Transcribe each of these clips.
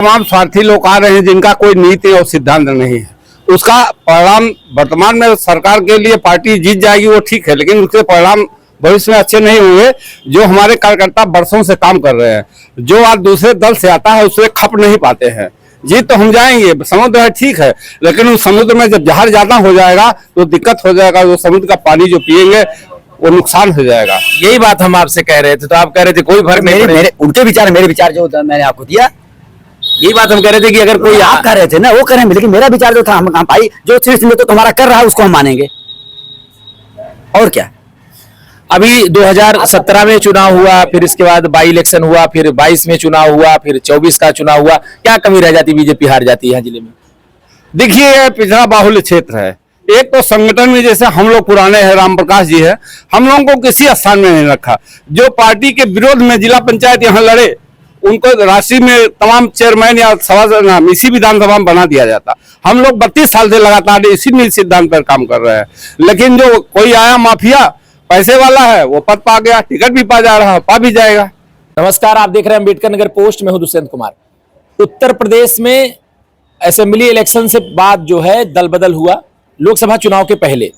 तमाम स्वार्थी लोग आ रहे हैं जिनका कोई नीति और सिद्धांत नहीं है। उसका परिणाम वर्तमान में सरकार के लिए पार्टी जीत जाएगी वो ठीक है, लेकिन उसके परिणाम भविष्य में अच्छे नहीं हुए। जो हमारे कार्यकर्ता वर्षों से काम कर रहे हैं, जो आज दूसरे दल से आता है उससे खप नहीं पाते हैं। जीत तो हम जाएंगे, समुद्र है ठीक है, लेकिन उस समुद्र में जब जहर ज्यादा हो जाएगा तो दिक्कत हो जाएगा। वो समुद्र का पानी जो पिएंगे वो नुकसान हो जाएगा। यही बात हम आपसे कह रहे थे, तो आप कह रहे थे कोई फर्क नहीं पड़ेगा। उनके विचार मेरे विचार जो मैंने आपको दिया, यही बात हम कह रहे थे कि अगर कोई आप कह रहे थे ना वो कह रहे हैं, लेकिन मेरा विचार जो था हम भाई जो शीर्ष में तो तुम्हारा कर रहा है उसको हम मानेंगे, और क्या। अभी 2017 में चुनाव हुआ, फिर इसके बाद बाई इलेक्शन हुआ, फिर 22 में चुनाव हुआ, फिर 24 का चुनाव हुआ, क्या कमी रह जाती बीजेपी हार जाती है जिले में? देखिए, पिछड़ा बाहुल्य क्षेत्र है। एक तो संगठन में जैसे हम लोग पुराने हैं, राम प्रकाश जी है, हम लोगों को किसी स्थान में नहीं रखा। जो पार्टी के विरोध में जिला पंचायत यहाँ लड़े उनको राशि में तमाम चेयरमैन या सभासद इसी विधानसभा में बना दिया जाता। हम लोग 32 साल से लगातार इसी नीति सिद्धांत पर काम कर रहे हैं, लेकिन जो कोई आया माफिया पैसे वाला है वो पद पा गया, टिकट भी पा जा रहा है, पा भी जाएगा। नमस्कार, आप देख रहे हैं अम्बेडकर नगर पोस्ट में हूं दुष्यंत कुमार। उत्तर प्रदेश में असेंबली इलेक्शन से बाद जो है दल बदल हुआ। लोकसभा चुनाव के पहले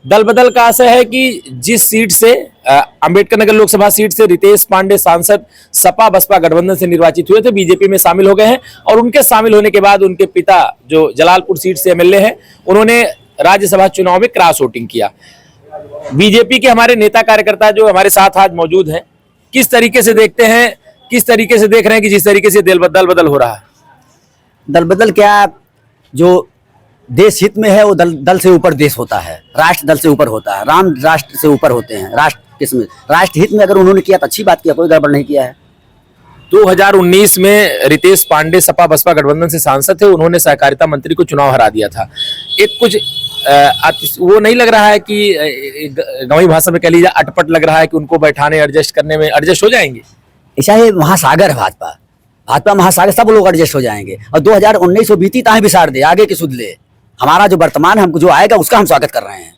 दल बदल का असर है कि जिस सीट से अम्बेडकर नगर लोकसभा सीट से रितेश पांडे सांसद सपा बसपा गठबंधन से निर्वाचित हुए थे, बीजेपी में शामिल हो गए हैं। और उनके शामिल होने के बाद उनके पिता जो जलालपुर सीट से एमएलए हैं, उन्होंने राज्यसभा चुनाव में क्रॉस वोटिंग किया। बीजेपी के हमारे नेता कार्यकर्ता जो हमारे साथ आज मौजूद हैं, किस तरीके से देखते हैं, किस तरीके से देख रहे हैं कि जिस तरीके से दल बदल हो रहा है? दल बदल क्या, जो देश हित में है वो दल से ऊपर देश होता है, राष्ट्र दल से ऊपर होता है, राम राष्ट्र से ऊपर होते हैं। राष्ट्र किसमें, राष्ट्र हित में अगर उन्होंने किया तो अच्छी बात किया, कोई गड़बड़ नहीं किया है। 2019 में रितेश पांडे सपा बसपा गठबंधन से सांसद थे, उन्होंने सहकारिता मंत्री को चुनाव हरा दिया था। एक कुछ वो नहीं लग रहा है कि गंवाई भाषा में कह लीजिए अटपट लग रहा है कि उनको बैठाने एडजस्ट करने में एडजस्ट हो जाएंगे? ऐसा है, महासागर है भाजपा महासागर, सब लोग एडजस्ट हो जाएंगे। और 2019 बीती ताहे बिसार दे, आगे की सुध ले। हमारा जो वर्तमान हमको जो आएगा उसका हम स्वागत कर रहे हैं।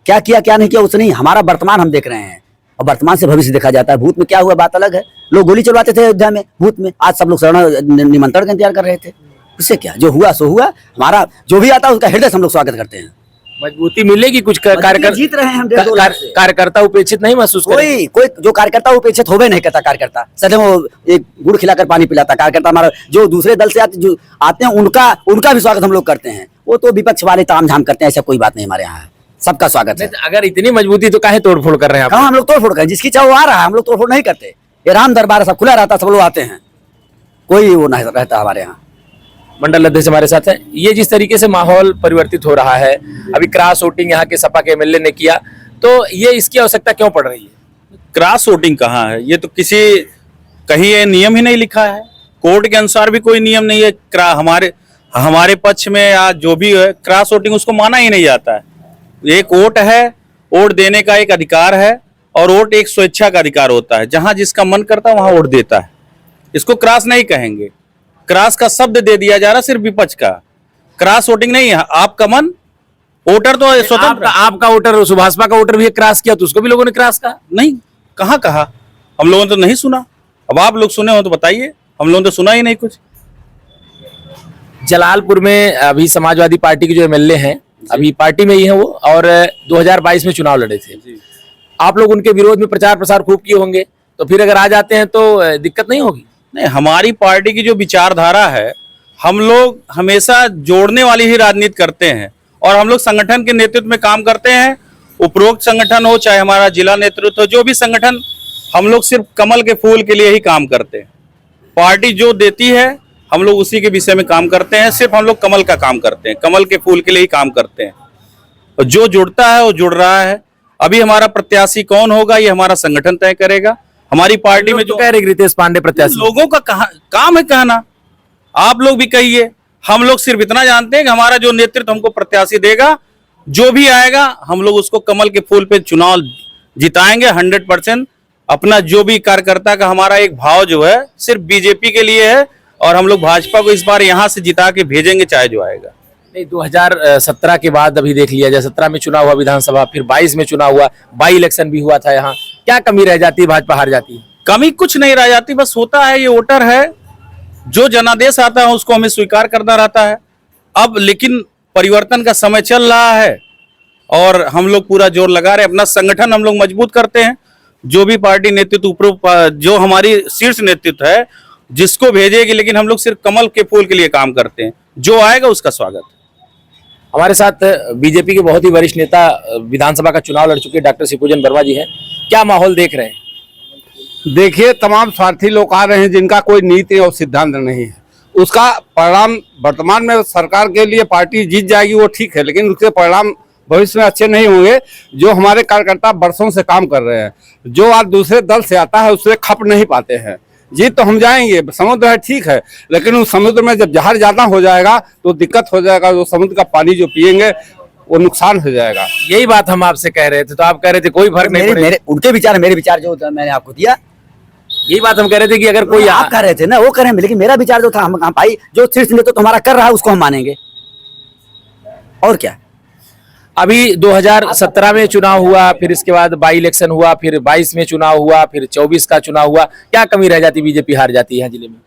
क्या किया क्या नहीं किया उस नहीं, हमारा वर्तमान हम देख रहे हैं, और वर्तमान से भविष्य देखा जाता है। भूत में क्या हुआ बात अलग है, लोग गोली चलवाते थे अयोध्या में भूत में, आज सब लोग शरण निमंत्रण का इंतजार कर रहे थे। उससे क्या, जो हुआ सो हुआ। हमारा जो भी आता है उसका हृदय से हम लोग स्वागत करते हैं। मजबूती मिलेगी, कुछ कार्यकर्ता जीत रहे हैं हम, कार्यकर्ता उपेक्षित नहीं महसूस कोई जो कार्यकर्ता उपेक्षित होवे नहीं करता। कार्यकर्ता सदैव वो एक गुड़ खिलाकर पानी पिलाता। कार्यकर्ता हमारा जो दूसरे दल से आते हैं उनका भी स्वागत हम लोग करते हैं। वो तो विपक्ष वाले तामझाम करते हैं, ऐसा कोई बात नहीं हमारे यहाँ है, सबका स्वागत है। अगर इतनी मजबूती तो काहे तोड़फोड़ कर रहे हैं? कहाँ हम लोग तोड़फोड़ करें, जिसकी चाह वो आ रहा है, हम लोग तोड़फोड़ नहीं करते। ये राम दरबार सब खुला रहता, सब लोग आते हैं, कोई वो नहीं रहता हमारे यहाँ। मंडल अध्यक्ष हमारे साथ हैं। ये जिस तरीके से माहौल परिवर्तित हो रहा है, अभी क्रॉस वोटिंग यहाँ के सपा के एमएलए ने किया, तो ये इसकी आवश्यकता क्यों पड़ रही है? क्रॉस वोटिंग कहाँ है? ये तो कहीं ये नियम ही नहीं लिखा है, कोर्ट के अनुसार भी कोई नियम नहीं है। हमारे पक्ष में या जो भी है क्रॉस वोटिंग उसको माना ही नहीं जाता है। एक वोट है, वोट देने का एक अधिकार है, और वोट एक स्वेच्छा का अधिकार होता है, जहां जिसका मन करता है वहां वोट देता है। इसको क्रॉस नहीं कहेंगे, क्रॉस का शब्द दे दिया जा रहा सिर्फ विपक्ष का। क्रॉस वोटिंग नहीं है, आपका मन, वोटर तो स्वतंत्र। आपका वोटर सुभाषपा का वोटर भी क्रॉस किया तो उसको भी लोगों ने क्रॉस कहा? नहीं, कहाँ कहा, हम लोगों ने तो नहीं सुना। अब आप लोग सुने हो तो बताइए, हम लोगों ने तो सुना ही नहीं कुछ। जलालपुर में अभी समाजवादी पार्टी के जो एमएलए हैं अभी पार्टी में ही हैं वो, और 2022 में चुनाव लड़े थे। आप लोग उनके विरोध में प्रचार प्रसार खूब किए होंगे, तो फिर अगर आ जाते हैं तो दिक्कत नहीं होगी? नहीं, हमारी पार्टी की जो विचारधारा है, हम लोग हमेशा जोड़ने वाली ही राजनीति करते हैं, और हम लोग संगठन के नेतृत्व में काम करते हैं। उपरोक्त संगठन हो चाहे हमारा जिला नेतृत्व हो, जो भी संगठन, हम लोग सिर्फ कमल के फूल के लिए ही काम करते हैं। पार्टी जो देती है हम लोग उसी के विषय में काम करते हैं। सिर्फ हम लोग कमल का काम करते हैं, कमल के फूल के लिए ही काम करते हैं। और जो जुड़ता है वो जुड़ रहा है। अभी हमारा प्रत्याशी कौन होगा ये हमारा संगठन तय करेगा। हमारी पार्टी में जो कह रहे रितेश पांडे प्रत्याशी, लोगों का काम है कहना, आप लोग भी कहिए। हम लोग सिर्फ इतना जानते हैं कि हमारा जो नेतृत्व हमको प्रत्याशी देगा, जो भी आएगा हम लोग उसको कमल के फूल पे चुनाव जिताएंगे 100%। अपना जो भी कार्यकर्ता का हमारा एक भाव जो है सिर्फ बीजेपी के लिए है, और हम लोग भाजपा को इस बार यहाँ से जिता के भेजेंगे चाहे जो आएगा। नहीं, 2017 के बाद अभी देख लिया जाए, 17 में चुनाव हुआ विधानसभा, फिर 22 में चुनाव हुआ, बाई इलेक्शन भी हुआ था। यहाँ क्या कमी रह जाती है, भाजपा हार जाती है? कमी कुछ नहीं रह जाती, बस होता है ये वोटर है, जो जनादेश आता है उसको हमें स्वीकार करना रहता है। अब लेकिन परिवर्तन का समय चल रहा है और हम लोग पूरा जोर लगा रहे हैं, अपना संगठन हम लोग मजबूत करते हैं। जो भी पार्टी नेतृत्व ऊपर जो हमारी शीर्ष नेतृत्व है जिसको भेजेगी, लेकिन हम लोग सिर्फ कमल के फूल के लिए काम करते हैं, जो आएगा उसका स्वागत। हमारे साथ बीजेपी के बहुत ही वरिष्ठ नेता विधानसभा का चुनाव लड़ चुके डॉक्टर शिवपूजन वर्मा जी हैं। क्या माहौल देख रहे हैं? देखिए, तमाम स्वार्थी लोग आ रहे हैं जिनका कोई नीति और सिद्धांत नहीं है। उसका परिणाम वर्तमान में सरकार के लिए पार्टी जीत जाएगी वो ठीक है, लेकिन उसके परिणाम भविष्य में अच्छे नहीं होंगे। जो हमारे कार्यकर्ता बरसों से काम कर रहे हैं, जो आज दूसरे दल से आता है उससे खप नहीं पाते हैं। जीत तो हम जाएंगे, समुद्र है ठीक है, लेकिन उस समुद्र में जब जहर ज्यादा हो जाएगा तो दिक्कत हो जाएगा। जो समुद्र का पानी जो पिएंगे वो नुकसान हो जाएगा। यही बात हम आपसे कह रहे थे, तो आप कह रहे थे कोई फर्क नहीं पड़ेगा। मेरे उनके विचार, मेरे विचार जो मैंने आपको दिया, यही बात हम कह रहे थे कि अगर कोई आप कह रहे थे ना वो करें, लेकिन मेरा विचार जो था, हम भाई जो शीर्ष नेतृत्व तो हमारा कर रहा है उसको हम मानेंगे, और क्या। अभी 2017 में चुनाव हुआ, फिर इसके बाद बाई इलेक्शन हुआ, फिर 22 में चुनाव हुआ, फिर 24 का चुनाव हुआ। क्या कमी रह जाती, बीजेपी हार जाती है यहाँ जिले में?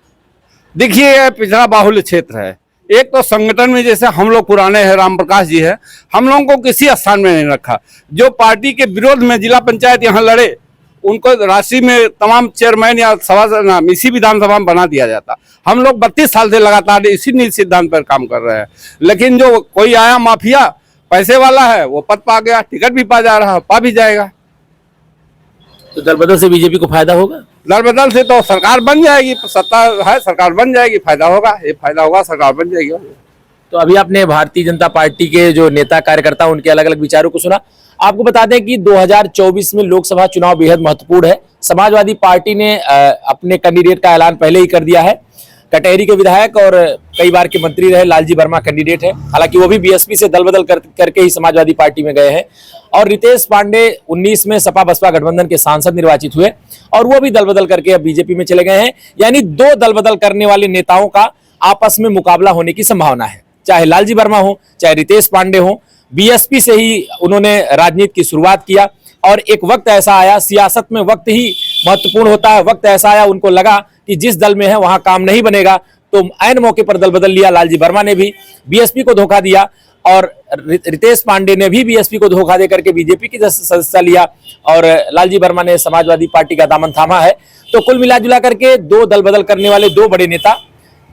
देखिए, यह पिछड़ा बाहुल्य क्षेत्र है। एक तो संगठन में जैसे हम लोग पुराने हैं, राम प्रकाश जी है, हम लोगों को किसी स्थान में नहीं रखा। जो पार्टी के विरोध में जिला पंचायत यहाँ लड़े उनको राशि में तमाम चेयरमैन या सभा इसी विधानसभा में बना दिया जाता। हम लोग 32 साल से लगातार इसी नीति सिद्धांत पर काम कर रहे हैं, लेकिन जो कोई आया माफिया पैसे वाला है वो पद पा गया, टिकट भी पा जा रहा है, पा भी जाएगा। तो दल बदल से बीजेपी को फायदा होगा? दल बदल से तो सरकार बन जाएगी, सत्ता है, सरकार बन जाएगी, फायदा होगा, ये फायदा होगा, सरकार बन जाएगी। तो अभी आपने भारतीय जनता पार्टी के जो नेता कार्यकर्ता उनके अलग अलग विचारों को सुना। आपको बता दें कि 2024 में लोकसभा चुनाव बेहद महत्वपूर्ण है। समाजवादी पार्टी ने अपने कैंडिडेट का ऐलान पहले ही कर दिया है। कटहरी के विधायक और कई बार के मंत्री रहे लालजी वर्मा कैंडिडेट है। हालांकि वो भी बीएसपी से दल बदल करके ही समाजवादी पार्टी में गए हैं। और रितेश पांडे 19 में सपा बसपा गठबंधन के सांसद निर्वाचित हुए और वो भी दल बदल करके अब बीजेपी में चले गए हैं। यानी दो दल बदल करने वाले नेताओं का आपस में मुकाबला होने की संभावना है, चाहे लालजी वर्मा हो चाहे रितेश पांडे हो। बीएसपी से ही उन्होंने राजनीति की शुरुआत किया और एक वक्त ऐसा आया, सियासत में वक्त ही महत्वपूर्ण होता है। वक्त ऐसा आया, उनको लगा कि जिस दल में है वहां काम नहीं बनेगा, तो ऐन मौके पर दल बदल लिया। लालजी वर्मा ने भी बीएसपी को धोखा दिया और रितेश पांडे ने भी बीएसपी को धोखा देकर के बीजेपी की सदस्यता लिया और लालजी वर्मा ने समाजवादी पार्टी का दामन थामा है। तो कुल मिला करके दो दल बदल करने वाले दो बड़े नेता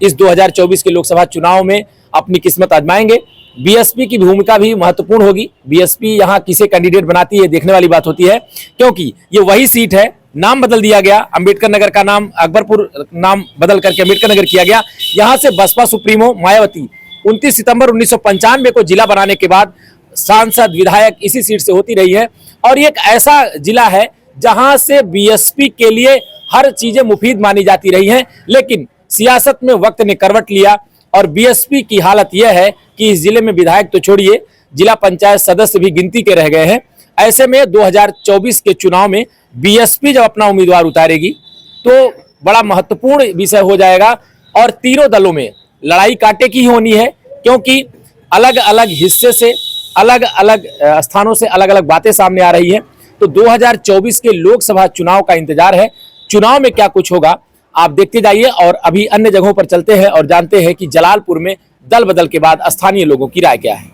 इस 2024 के लोकसभा चुनाव में अपनी किस्मत आजमाएंगे। बीएसपी की भूमिका भी महत्वपूर्ण होगी। बीएसपी यहाँ किसे कैंडिडेट बनाती है देखने वाली बात होती है, क्योंकि ये वही सीट है, नाम बदल दिया गया, अंबेडकर नगर का नाम अकबरपुर नाम बदल करके अंबेडकर नगर किया गया। यहाँ से बसपा सुप्रीमो मायावती 29 सितंबर 1995 को जिला बनाने के बाद सांसद विधायक इसी सीट से होती रही है और ये एक ऐसा जिला है जहां से बीएसपी के लिए हर चीजें मुफीद मानी जाती रही हैं। लेकिन सियासत में वक्त ने करवट लिया और बीएसपी की हालत यह है कि इस जिले में विधायक तो छोड़िए, जिला पंचायत सदस्य भी गिनती के रह गए हैं। ऐसे में 2024 के चुनाव में बीएसपी जब अपना उम्मीदवार उतारेगी तो बड़ा महत्वपूर्ण विषय हो जाएगा और तीनों दलों में लड़ाई कांटे की होनी है, क्योंकि अलग अलग हिस्से से अलग अलग स्थानों से अलग अलग बातें सामने आ रही है। तो 2024 के लोकसभा चुनाव का इंतजार है। चुनाव में क्या कुछ होगा आप देखते जाइए और अभी अन्य जगहों पर चलते हैं और जानते हैं कि जलालपुर में दल बदल के बाद स्थानीय लोगों की राय क्या है।